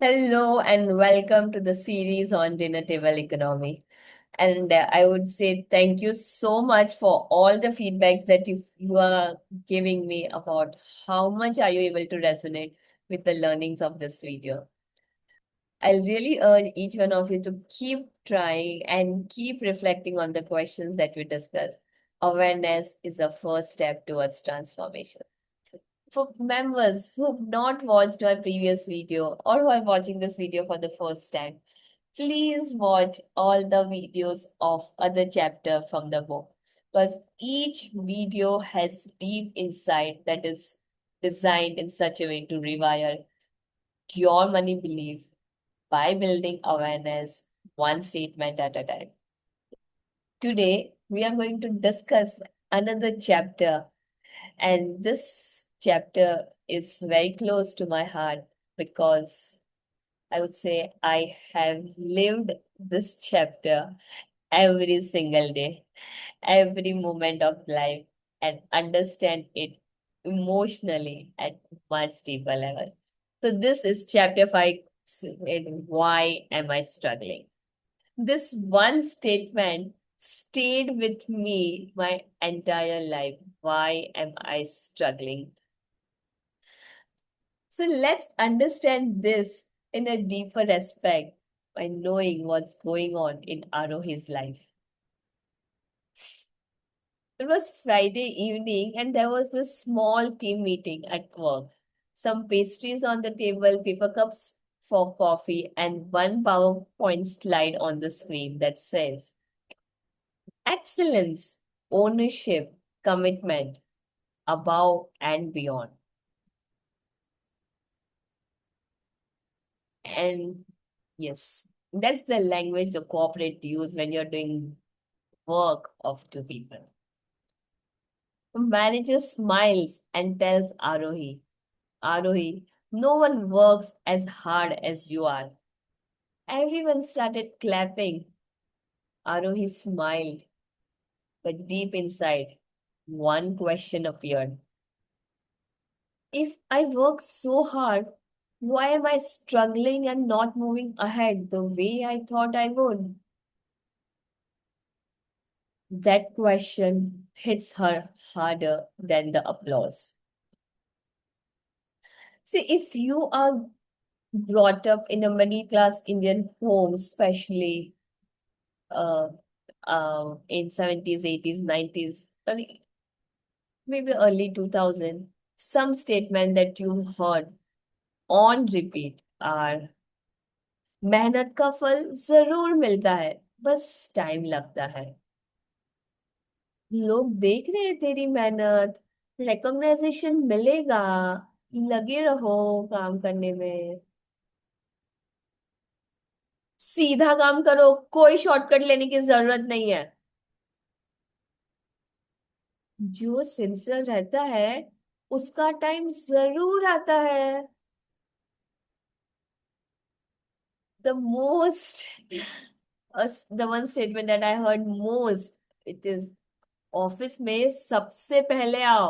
Hello and welcome to the series on dinner table economy. And I would say thank you so much for all the feedbacks that you are giving me about how much are you able to resonate with the learnings of this video. I'll really urge each one of you to keep trying and keep reflecting on the questions that we discussed. Awareness is the first step towards transformation. For members who've not watched my previous video or who are watching this video for the first time, please watch all the videos of other chapter from the book because each video has deep insight that is designed in such a way to rewire your money belief by building awareness one statement at a time. Today, we are going to discuss another chapter, and this chapter is very close to my heart because I would say I have lived this chapter every single day, every moment of life, and understand it emotionally at much deeper level. So this is chapter 5, Why Am I Struggling? This one statement stayed with me my entire life. Why am I struggling? So let's understand this in a deeper aspect by knowing what's going on in Arohi's life. It was Friday evening and there was this small team meeting at work. Some pastries on the table, paper cups for coffee, and one PowerPoint slide on the screen that says excellence, ownership, commitment, above and beyond. And yes, that's the language the corporate use when you're doing work of two people. The manager smiles and tells Arohi, no one works as hard as you are. Everyone started clapping. Arohi smiled, but deep inside, one question appeared. If I work so hard, why am I struggling and not moving ahead the way I thought I would? That question hits her harder than the applause. See, if you are brought up in a middle class Indian home, especially uh, in 70s, 80s, 90s, I mean, maybe early 2000, some statement that you heard on repeat are मेहनत का फल जरूर मिलता है बस time लगता है लोग देख रहे हैं तेरी मेहनत रिकॉग्नाइजेशन मिलेगा लगे रहो काम करने में सीधा काम करो कोई शॉर्टकट लेने की जरूरत नहीं है जो सिंसियर रहता है उसका टाइम जरूर आता है the most the one statement that I heard most it is office में सबसे पहले आओ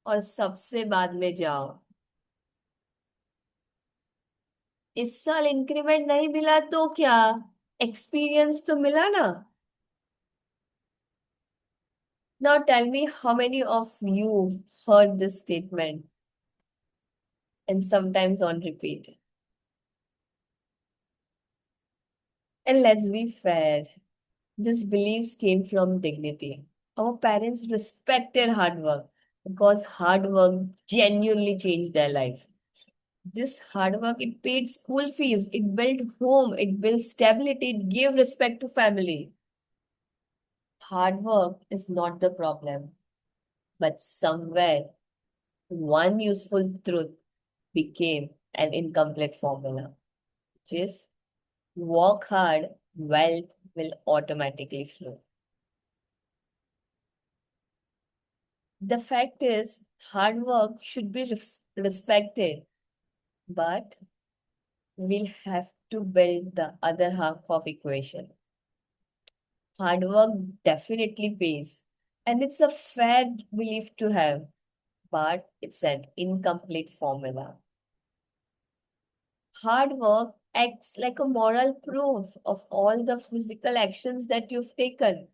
और सबसे बाद में जाओ इस साल इंक्रीमेंट नहीं मिला तो क्या एक्सपीरियंस तो मिला ना now tell me how many of you heard this statement and sometimes on repeat and let's be fair these beliefs came from dignity our parents respected hard work because hard work genuinely changed their life this hard work it paid school fees it built home it built stability it gave respect to family hard work is not the problem but somewhere one useful truth became an incomplete formula which is work hard wealth will automatically flow the fact is hard work should be respected but we'll have to build the other half of equation hard work definitely pays. And it's a fair belief to have, but it's an incomplete formula. Hard work acts like a moral proof of all the physical actions that you've taken.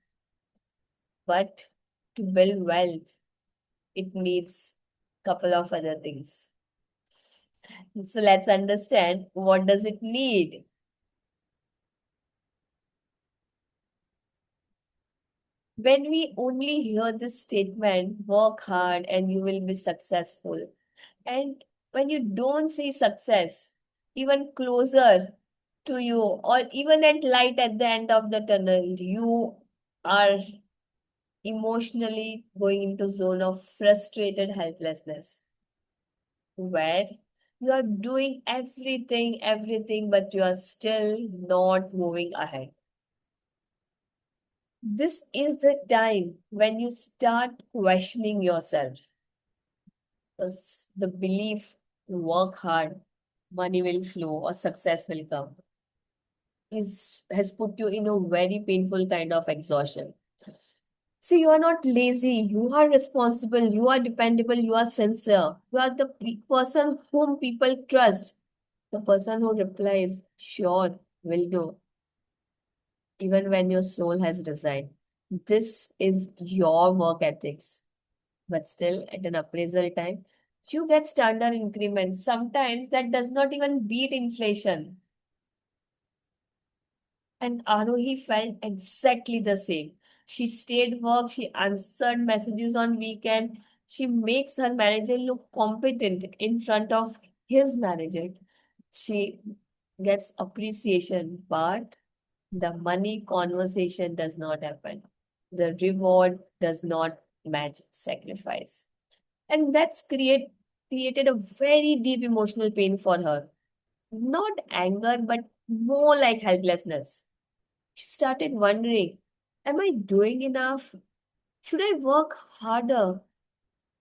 But to build wealth, it needs a couple of other things. So let's understand, what does it need? When we only hear this statement, work hard and you will be successful. And when you don't see success even closer to you, or even at light at the end of the tunnel, you are emotionally going into zone of frustrated helplessness, where you are doing everything, but you are still not moving ahead. This is the time when you start questioning yourself. Because the belief, work hard, money will flow, or success will come, is has put you in a very painful kind of exhaustion. See, you are not lazy, you are responsible, you are dependable, you are sincere. You are the person whom people trust, the person who replies, sure, will do, even when your soul has resigned. This is your work ethics. But still, at an appraisal time, you get standard increments. Sometimes that does not even beat inflation. And Arohi felt exactly the same. She stayed work, she answered messages on weekend, she makes her manager look competent in front of his manager. She gets appreciation, but the money conversation does not happen. The reward does not match sacrifice. And created a very deep emotional pain for her. Not anger, but more like helplessness. She started wondering, am I doing enough? Should I work harder?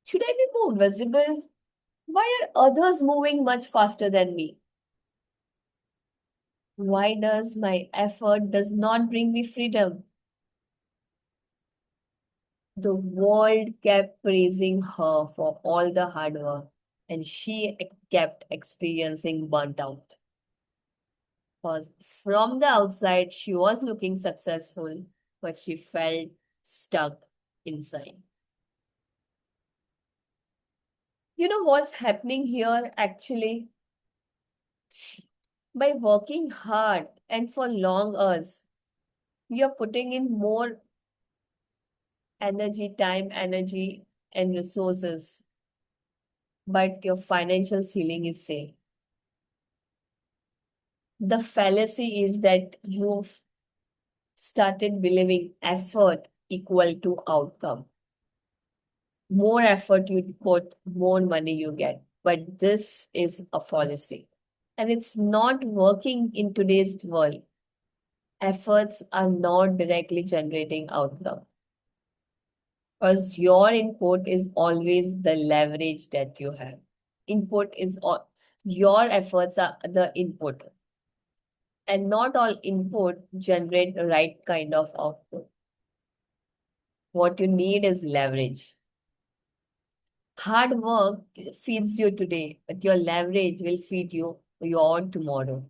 Should I be more visible? Why are others moving much faster than me? Why does my effort does not bring me freedom? The world kept praising her for all the hard work, and she kept experiencing burnt out. Was from the outside, she was looking successful, but she felt stuck inside. You know what's happening here actually? By working hard and for long hours, you're putting in more energy, and resources, but your financial ceiling is same. The fallacy is that you've started believing effort equal to outcome. More effort you put, more money you get. But this is a fallacy. And it's not working in today's world. Efforts are not directly generating outcome. Because your input is always the leverage that you have. Input is all, your efforts are the input. And not all input generate the right kind of output. What you need is leverage. Hard work feeds you today, but your leverage will feed you your tomorrow.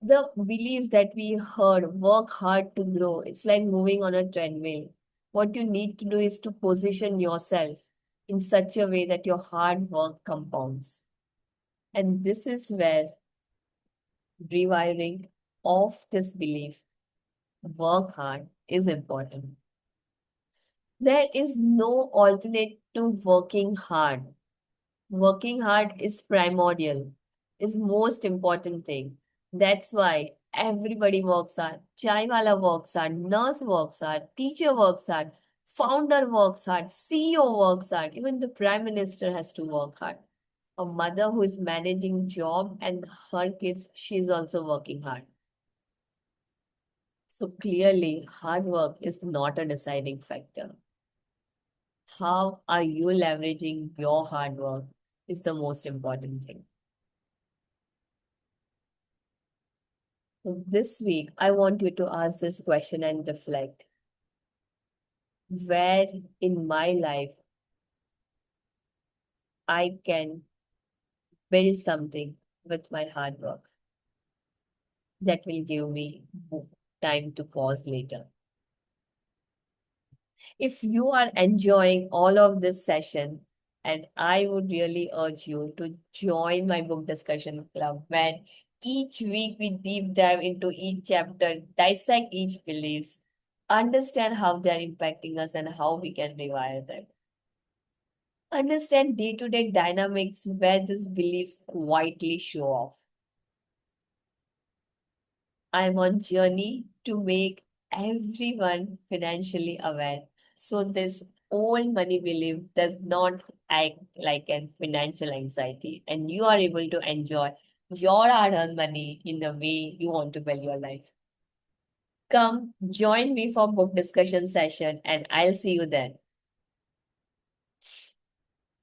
The beliefs that we heard, work hard to grow, it's like moving on a treadmill. What you need to do is to position yourself in such a way that your hard work compounds. And this is where rewiring of this belief, work hard, is important. There is no alternate to working hard. Working hard is primordial, is most important thing. That's why everybody works hard. Chai wala works hard, nurse works hard, teacher works hard, founder works hard, CEO works hard. Even the prime minister has to work hard. A mother who is managing job and her kids, she's also working hard. So clearly, hard work is not a deciding factor. How are you leveraging your hard work is the most important thing. So this week, I want you to ask this question and reflect. Where in my life I can build something with my hard work that will give me time to pause later. If you are enjoying all of this session, and I would really urge you to join my book discussion club, where each week we deep dive into each chapter, dissect each beliefs, understand how they are impacting us and how we can rewire them. Understand day-to-day dynamics where these beliefs quietly show off. I'm on journey to make everyone financially aware. So this old money belief does not act like a financial anxiety, and you are able to enjoy your hard-earned money in the way you want to build your life. Come join me for book discussion session, and I'll see you there.